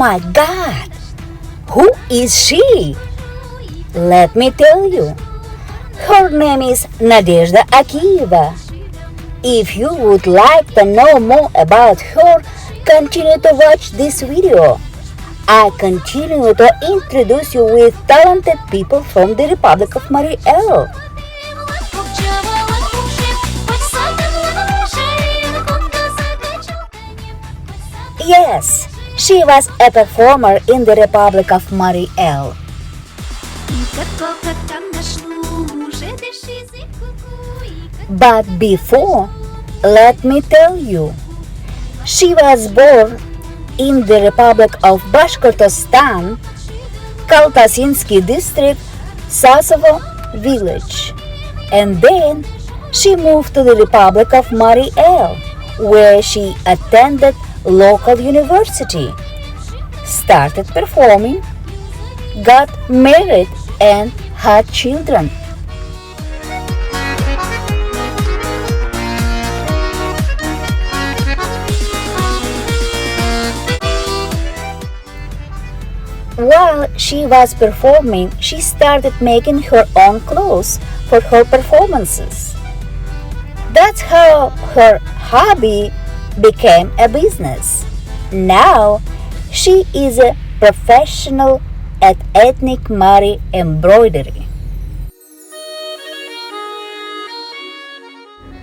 my God! Who is she? Let me tell you. Her name is Nadezhda Akiyeva. If you would like to know more about her, continue to watch this video. I continue to introduce you with talented people from the Republic of МАРИЙ. Yes, she was a performer in the Republic of МАРИЙ. But before, let me tell you, she was born in the Republic of Bashkortostan, Kaltasinsky district, Sasovo village. And then she moved to the Republic of МАРИЙ, where she attended local university, started performing, got married and had children. While she was performing, she started making her own clothes for her performances. That's how her hobby became a business. Now, she is a professional at ethnic Mari embroidery.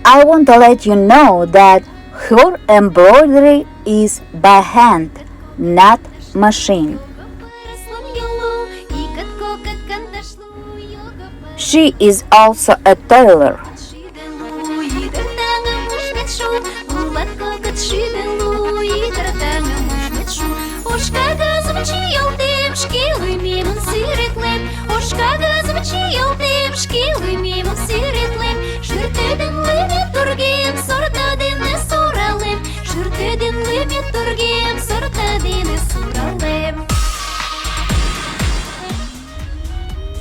I want to let you know that her embroidery is by hand, not machine. She is also a tailor.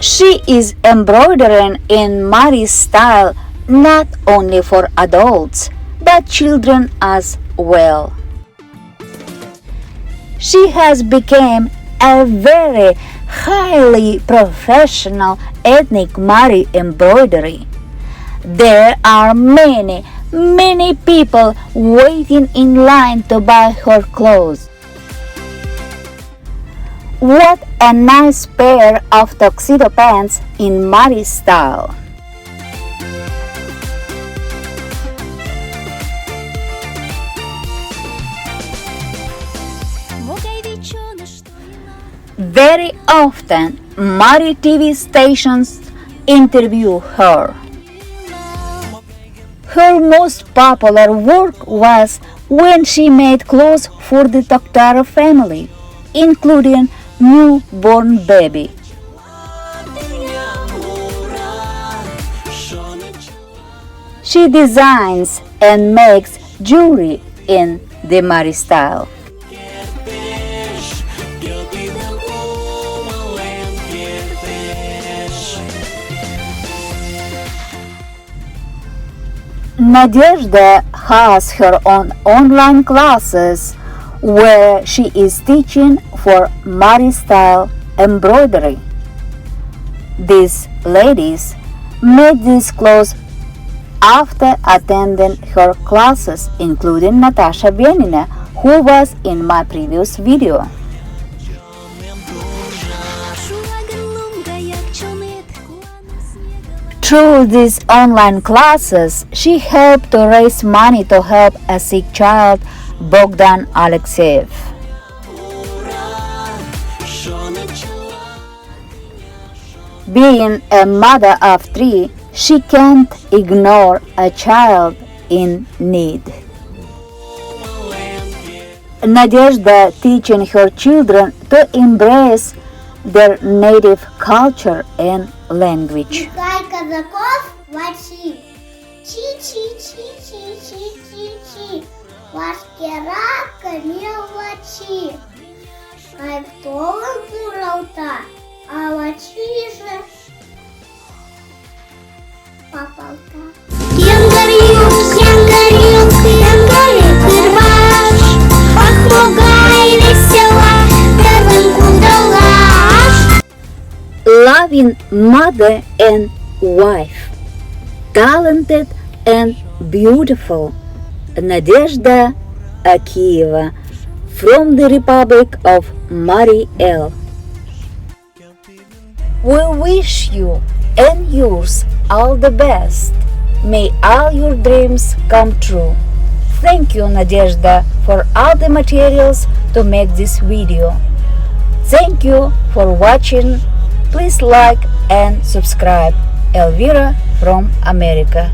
She is embroidering in Mari style not only for adults but children as well. She has become a very highly professional ethnic Mari embroidery. There are many people waiting in line to buy her clothes. What a nice pair of tuxedo pants in Mari style. Very often, Mari TV stations interview her. Her most popular work was when she made clothes for the Tokhtara family, including newborn baby. She designs and makes jewelry in the Mari style. Nadezhda has her own online classes where she is teaching for Mari style embroidery. These ladies made these clothes after attending her classes, including Natasha Bienina, who was in my previous video. Through these online classes, she helped to raise money to help a sick child, Bogdan Alexeyev. Being a mother of 3, she can't ignore a child in need. Nadezhda teaching her children to embrace their native culture and language. Казаков вачи, чи-чи-чи-чи-чи-чи-чи, вашкера не вачи, а кто муралта, а вачи же попалта. Янгарил, кырбаш, ах, могай весела, loving mother and wife, talented and beautiful, Nadezhda Akiyeva, from the Republic of МАРИЙ. We wish you and yours all the best. May all your dreams come true. Thank you, Nadezhda, for all the materials to make this video. Thank you for watching. Please like and subscribe. Elvira from America.